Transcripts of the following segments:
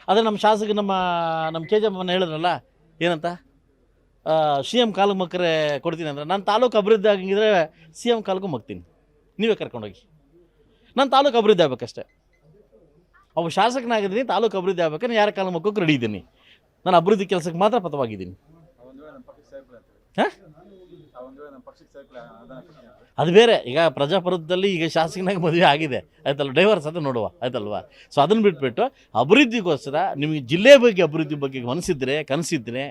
ಆದರೆ ನಮ್ಮ ಶಾಸಕ ನಮ್ಮ ಕೆ ಜೆ ಮೊನ್ನೆ ಹೇಳಿದ್ರಲ್ಲ ಏನಂತ CM ಕಾಲಿಗೆ ಮಕ್ಕರೆ ಕೊಡ್ತೀನಿ ಅಂದರೆ ನಾನು ತಾಲೂಕು ಅಭಿವೃದ್ಧಿ ಆಗಿದ್ರೆ CM ಕಾಲಿಗೂ ಮಗ್ತೀನಿ, ನೀವೇ ಕರ್ಕೊಂಡೋಗಿ. ನಾನು ತಾಲೂಕು ಅಭಿವೃದ್ಧಿ ಆಗ್ಬೇಕಷ್ಟೇ. ಒಬ್ಬ ಶಾಸಕನಾಗಿದ್ದೀನಿ, ತಾಲೂಕು ಅಭಿವೃದ್ಧಿ ಆಗ್ಬೇಕಾದ್ರೆ ಯಾರ ಕಾಲ ಮಕ್ಕಕ್ಕೆ ರೆಡಿ ಇದ್ದೀನಿ. ನಾನು ಅಭಿವೃದ್ಧಿ ಕೆಲಸಕ್ಕೆ ಮಾತ್ರ ಪಥವಾಗಿದ್ದೀನಿ. ಹಾಂ, ಅದು ಬೇರೆ. ಈಗ ಪ್ರಜಾಪ್ರಭುತ್ವದಲ್ಲಿ ಈಗ ಶಾಸಕನಾಗಿ ಮದುವೆ ಆಗಿದೆ ಆಯ್ತಲ್ಲ, ಡೈವರ್ಸ್ ಅಂತ ನೋಡುವ ಆಯ್ತಲ್ವಾ. ಸೊ ಅದನ್ನು ಬಿಟ್ಬಿಟ್ಟು ಅಭಿವೃದ್ಧಿಗೋಸ್ಕರ ನಿಮಗೆ ಜಿಲ್ಲೆ ಬಗ್ಗೆ ಅಭಿವೃದ್ಧಿ ಬಗ್ಗೆ ಕನಸಿದ್ರೆ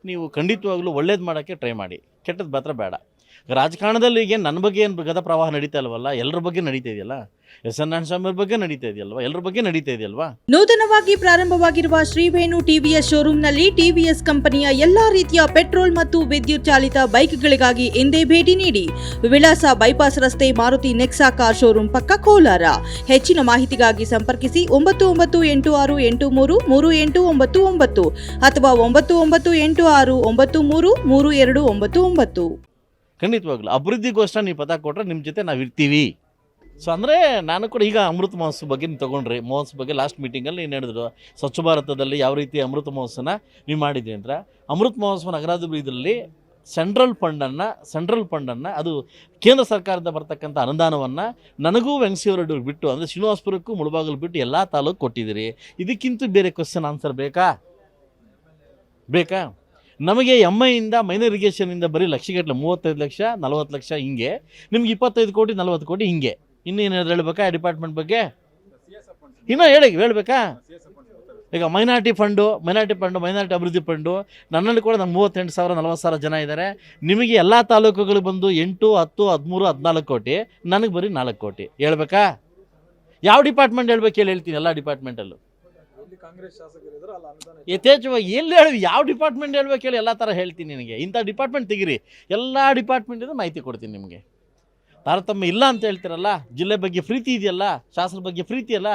ನೀವು ಖಂಡಿತವಾಗ್ಲೂ ಒಳ್ಳೇದು ಮಾಡೋಕ್ಕೆ ಟ್ರೈ ಮಾಡಿ, ಕೆಟ್ಟದ್ದು ಮಾತ್ರ ಬೇಡ. ರಾಜಕಾರಣದಲ್ಲಿ ಈಗ ನನ್ನ ಬಗ್ಗೆ ಏನು ಗದ ಪ್ರವಾಹ ನಡೀತಾ ಇಲ್ವಲ್ಲ, ಎಲ್ಲರ ಬಗ್ಗೆ ನಡೀತಾ ಇದೆಯಲ್ಲ. SN ಸ್ವಾಮಿ ಬಗ್ಗೆ ನಡೀತಾ ಇದೆಯಲ್ವಾ, ಎಲ್ಲರ ಬಗ್ಗೆ ನಡೀತಾ ಇದೆಯಲ್ವಾ. ನೂತನವಾಗಿ ಪ್ರಾರಂಭವಾಗಿರುವ ಶ್ರೀವೇಣು TVS ಶೋರೂಮ್ನಲ್ಲಿ TVS ಕಂಪನಿಯ ಎಲ್ಲಾ ರೀತಿಯ ಪೆಟ್ರೋಲ್ ಮತ್ತು ವಿದ್ಯುತ್ ಚಾಲಿತ ಬೈಕ್ಗಳಿಗಾಗಿ ಎಂದೇ ಭೇಟಿ ನೀಡಿ. ವಿಳಾಸ ಬೈಪಾಸ್ ರಸ್ತೆ, ಮಾರುತಿ ನೆಕ್ಸಾ ಕಾರ್ ಶೋರೂಮ್ ಪಕ್ಕ, ಕೋಲಾರ. ಹೆಚ್ಚಿನ ಮಾಹಿತಿಗಾಗಿ ಸಂಪರ್ಕಿಸಿ 9986833899 ಅಥವಾ 9986933299. ಖಂಡಿತವಾಗ್ಲೂ ಅಭಿವೃದ್ಧಿಗೋಸ್ಕರ ನೀವು ಪದ ಕೊಟ್ಟರೆ ನಿಮ್ಮ ಜೊತೆ ನಾವು ಇರ್ತೀವಿ. ಸೊ ಅಂದರೆ ನಾನು ಕೂಡ ಈಗ ಅಮೃತ ಮಹೋತ್ಸವ ಬಗ್ಗೆ ನೀವು ತೊಗೊಂಡ್ರಿ, ಮಹೋತ್ಸವ ಬಗ್ಗೆ ಲಾಸ್ಟ್ ಮೀಟಿಂಗಲ್ಲಿ ಏನು ಹೇಳಿದ್ರು, ಸ್ವಚ್ಛ ಭಾರತದಲ್ಲಿ ಯಾವ ರೀತಿ ಅಮೃತ ಮಹೋತ್ಸವನ ನೀವು ಮಾಡಿದ್ರಿ ಅಂದರೆ, ಅಮೃತ ಮಹೋತ್ಸವ ನಗರಾಭಿವೃದ್ಧಿಯಲ್ಲಿ ಸೆಂಟ್ರಲ್ ಫಂಡನ್ನು ಅದು ಕೇಂದ್ರ ಸರ್ಕಾರದಿಂದ ಬರ್ತಕ್ಕಂಥ ಅನುದಾನವನ್ನು ನನಗೂ ವೆಂಕಟೇಶ್ವರರೆಡ್ಡಿವ್ರಿಗೆ ಬಿಟ್ಟು, ಅಂದರೆ ಶ್ರೀನಿವಾಸಪುರಕ್ಕೂ ಮುಳಬಾಗಿಲು ಬಿಟ್ಟು ಎಲ್ಲ ತಾಲೂಕು ಕೊಟ್ಟಿದ್ದೀರಿ. ಇದಕ್ಕಿಂತ ಬೇರೆ ಕ್ವಶನ್ ಆನ್ಸರ್ ಬೇಕಾ? ನಮಗೆ MIಯಿಂದ ಮೈನರ್ ಇರಿಗೇಷನಿಂದ ಬರೀ ಲಕ್ಷಗಟ್ಟಲೆ 35 ಲಕ್ಷ 40 ಲಕ್ಷ ಹಿಂಗೆ, ನಿಮ್ಗೆ 25 ಕೋಟಿ 40 ಕೋಟಿ ಹಿಂಗೆ. ಇನ್ನೇನಾದ್ರು ಹೇಳ್ಬೇಕಾ ಡಿಪಾರ್ಟ್ಮೆಂಟ್ ಬಗ್ಗೆ? ಇನ್ನೂ ಹೇಳ್ಬೇಕಾ? ಈಗ ಮೈನಾರಿಟಿ ಅಭಿವೃದ್ಧಿ ಫಂಡು ನನ್ನಲ್ಲಿ ಕೂಡ ನಮ್ಮ 38,000 40,000 ಜನ ಇದ್ದಾರೆ. ನಿಮಗೆ ಎಲ್ಲ ತಾಲೂಕುಗಳು ಬಂದು 8 10 13 14 ಕೋಟಿ, ನನಗೆ ಬರೀ 4 ಕೋಟಿ. ಹೇಳ್ಬೇಕಾ? ಯಾವ ಡಿಪಾರ್ಟ್ಮೆಂಟ್ ಹೇಳ್ತೀನಿ, ಎಲ್ಲ ಡಿಪಾರ್ಟ್ಮೆಂಟಲ್ಲೂ ಯಥೇಚ್ಛವಾಗಿ ಎಲ್ಲಿ ಯಾವ ಡಿಪಾರ್ಟ್ಮೆಂಟ್ ಹೇಳ್ಬೇಕು ಹೇಳಿ, ಎಲ್ಲ ಥರ ಹೇಳ್ತೀನಿ ನಿನಗೆ. ಇಂಥ ಡಿಪಾರ್ಟ್ಮೆಂಟ್ ತೆಗಿರಿ, ಎಲ್ಲ ಡಿಪಾರ್ಟ್ಮೆಂಟಿಂದ ಮಾಹಿತಿ ಕೊಡ್ತೀನಿ ನಿಮಗೆ. ತಾರತಮ್ಯ ಇಲ್ಲ ಅಂತ ಹೇಳ್ತೀರಲ್ಲ, ಜಿಲ್ಲೆ ಬಗ್ಗೆ ಪ್ರೀತಿ ಇದೆಯಲ್ಲ, ಶಾಸನ ಬಗ್ಗೆ ಪ್ರೀತಿ ಅಲ್ಲ,